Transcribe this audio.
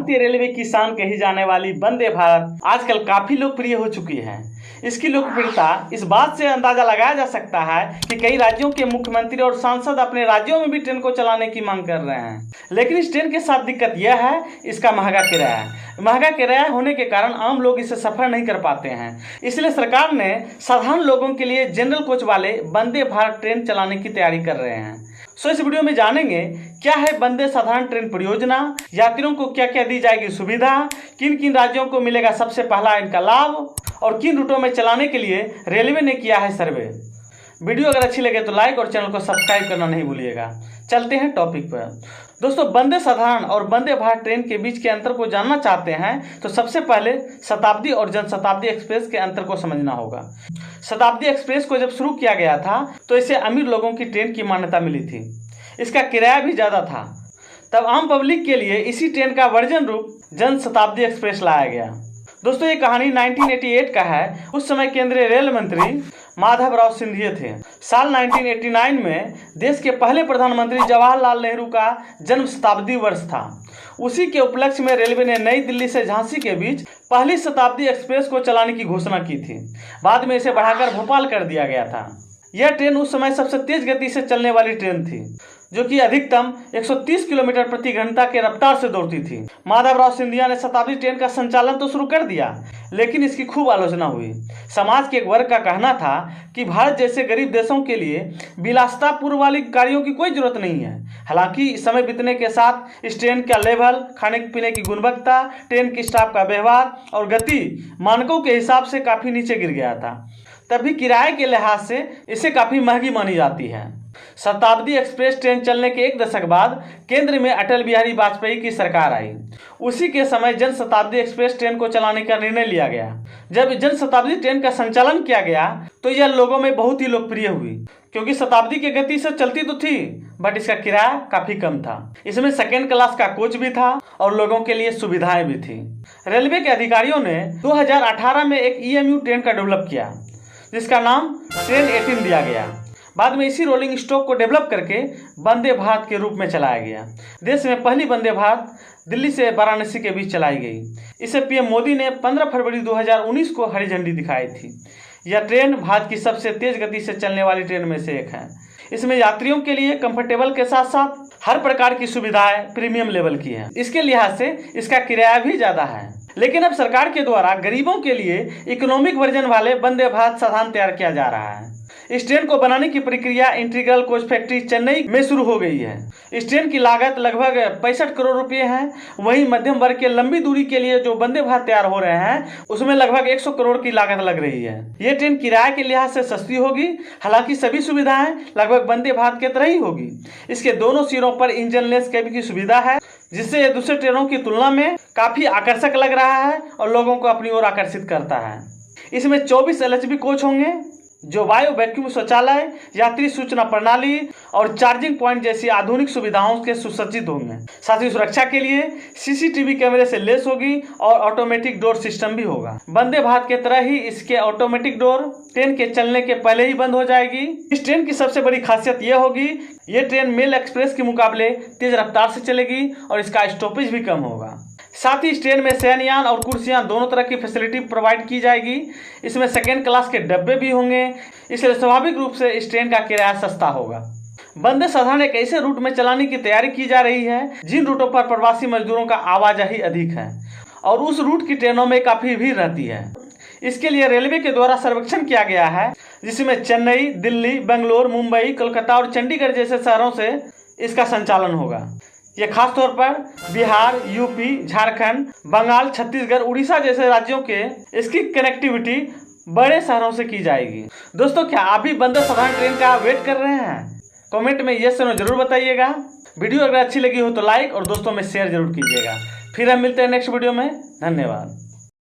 भारतीय रेलवे की शान कही जाने वाली वंदे भारत आजकल काफी लोकप्रिय हो चुकी है। इसकी लोकप्रियता इस बात से अंदाजा लगाया जा सकता है कि कई राज्यों के मुख्यमंत्री और सांसद अपने राज्यों में भी ट्रेन को चलाने की मांग कर रहे हैं। लेकिन इस ट्रेन के साथ दिक्कत यह है इसका महंगा किराया है। महंगा किराया होने के कारण आम लोग इसे सफर नहीं कर पाते हैं। इसलिए सरकार ने साधारण लोगों के लिए जनरल कोच वाले वंदे भारत ट्रेन चलाने की तैयारी कर रहे हैं। इस वीडियो में जानेंगे क्या है वंदे साधारण ट्रेन परियोजना, यात्रियों को क्या क्या दी जाएगी सुविधा, किन किन राज्यों को मिलेगा सबसे पहला इनका लाभ और किन रूटों में चलाने के लिए रेलवे ने किया है सर्वे। वीडियो अगर अच्छी लगे तो लाइक और चैनल को सब्सक्राइब करना नहीं भूलिएगा। चलते हैं टॉपिक पर। दोस्तों, वंदे साधारण और वंदे भारत ट्रेन के बीच के अंतर को जानना चाहते हैं तो सबसे पहले शताब्दी और जनशताब्दी एक्सप्रेस के अंतर को समझना होगा। शताब्दी एक्सप्रेस को जब शुरू किया गया था तो इसे अमीर लोगों की ट्रेन की मान्यता मिली थी। इसका किराया भी ज़्यादा था। तब आम पब्लिक के लिए इसी ट्रेन का वर्जन रूप जनशताब्दी एक्सप्रेस लाया गया। दोस्तों, ये कहानी 1988 का है। उस समय केंद्रीय रेल मंत्री माधवराव सिंधिया थे। साल 1989 में देश के पहले प्रधानमंत्री जवाहरलाल नेहरू का जन्म शताब्दी वर्ष था। उसी के उपलक्ष्य में रेलवे ने नई दिल्ली से झांसी के बीच पहली शताब्दी एक्सप्रेस को चलाने की घोषणा की थी। बाद में इसे बढ़ाकर भोपाल कर दिया गया था। यह ट्रेन उस समय सबसे तेज गति से चलने वाली ट्रेन थी, जो कि अधिकतम 130 किलोमीटर प्रति घंटा के रफ्तार से दौड़ती थी। माधवराव सिंधिया ने शताब्दी ट्रेन का संचालन तो शुरू कर दिया, लेकिन इसकी खूब आलोचना हुई। समाज के एक वर्ग का कहना था कि भारत जैसे गरीब देशों के लिए विलासितापूर्ण वाली गाड़ियों की कोई जरूरत नहीं है। हालांकि समय बीतने के साथ इस ट्रेन का लेवल, खाने पीने की गुणवत्ता, ट्रेन के स्टाफ का व्यवहार और गति मानकों के हिसाब से काफ़ी नीचे गिर गया था। तभी किराए के लिहाज से इसे काफ़ी महंगी मानी जाती है। शताब्दी एक्सप्रेस ट्रेन चलने के एक दशक बाद केंद्र में अटल बिहारी वाजपेयी की सरकार आई। उसी के समय जनशताब्दी एक्सप्रेस ट्रेन को चलाने का निर्णय लिया गया। जब जनशताब्दी ट्रेन का संचालन किया गया तो यह लोगों में बहुत ही लोकप्रिय हुई, क्योंकि शताब्दी की गति से चलती तो थी बट इसका किराया काफ़ी कम था। इसमें सेकेंड क्लास का कोच भी था और लोगों के लिए सुविधाएं भी थी। रेलवे के अधिकारियों ने 2018 में एक EMU ट्रेन का डेवलप किया, जिसका नाम ट्रेन 18 दिया गया। बाद में इसी रोलिंग स्टॉक को डेवलप करके वंदे भारत के रूप में चलाया गया। देश में पहली वंदे भारत दिल्ली से वाराणसी के बीच चलाई गई। इसे PM मोदी ने 15 फरवरी 2019 को हरी झंडी दिखाई थी। यह ट्रेन भारत की सबसे तेज गति से चलने वाली ट्रेन में से एक है। इसमें यात्रियों के लिए कंफर्टेबल के साथ साथ हर प्रकार की सुविधाएं प्रीमियम लेवल की है। इसके लिहाज से इसका किराया भी ज़्यादा है। लेकिन अब सरकार के द्वारा गरीबों के लिए इकोनॉमिक वर्जन वाले वंदे भारत साधारण तैयार किया जा रहा है। इस ट्रेन को बनाने की प्रक्रिया इंटीग्रल कोच फैक्ट्री चेन्नई में शुरू हो गई है। इस ट्रेन की लागत लगभग 65 करोड़ रुपए है। वहीं मध्यम वर्ग के लंबी दूरी के लिए जो वंदे भारत तैयार हो रहे हैं उसमें लगभग 100 करोड़ की लागत लग रही है। ये ट्रेन किराए के लिहाज से सस्ती होगी। हालांकि सभी सुविधाएं लगभग वंदे भारत की तरह ही होगी। इसके दोनों सिरों पर इंजन लेस कैबिन की सुविधा है, जिससे यह दूसरे ट्रेनों की तुलना में काफ़ी आकर्षक लग रहा है और लोगों को अपनी ओर आकर्षित करता है। इसमें 24 LHB कोच होंगे, जो वायु वैक्यूम शौचालय, यात्री सूचना प्रणाली और चार्जिंग पॉइंट जैसी आधुनिक सुविधाओं के सुसज्जित होंगे। साथ ही सुरक्षा के लिए CCTV कैमरे से लेस होगी और ऑटोमेटिक डोर सिस्टम भी होगा। वंदे भारत के तरह ही इसके ऑटोमेटिक डोर ट्रेन के चलने के पहले ही बंद हो जाएगी। इस ट्रेन की सबसे बड़ी खासियत यह होगी, ये ट्रेन मेल एक्सप्रेस के मुकाबले तेज रफ्तार से चलेगी और इसका स्टॉपेज भी कम होगा। साथ ही इस ट्रेन में शयनयान और कुर्सियां दोनों तरह की फैसिलिटी प्रोवाइड की जाएगी। इसमें सेकेंड क्लास के डब्बे भी होंगे, इसलिए स्वाभाविक रूप से इस ट्रेन का किराया सस्ता होगा। वंदे साधारण एक ऐसे रूट में चलाने की तैयारी की जा रही है जिन रूटों पर प्रवासी मजदूरों का आवाजाही अधिक है और उस रूट की ट्रेनों में काफ़ी भीड़ रहती है। इसके लिए रेलवे के द्वारा सर्वेक्षण किया गया है, जिसमें चेन्नई, दिल्ली, बेंगलोर, मुंबई, कोलकाता और चंडीगढ़ जैसे शहरों से इसका संचालन होगा। यह खासतौर पर बिहार, UP, झारखंड, बंगाल, छत्तीसगढ़, उड़ीसा जैसे राज्यों के इसकी कनेक्टिविटी बड़े शहरों से की जाएगी। दोस्तों, क्या आप भी वंदे साधारण ट्रेन का वेट कर रहे हैं? कमेंट में यस और नो जरूर बताइएगा। वीडियो अगर अच्छी लगी हो तो लाइक और दोस्तों में शेयर जरूर कीजिएगा। फिर हम मिलते हैं नेक्स्ट वीडियो में। धन्यवाद।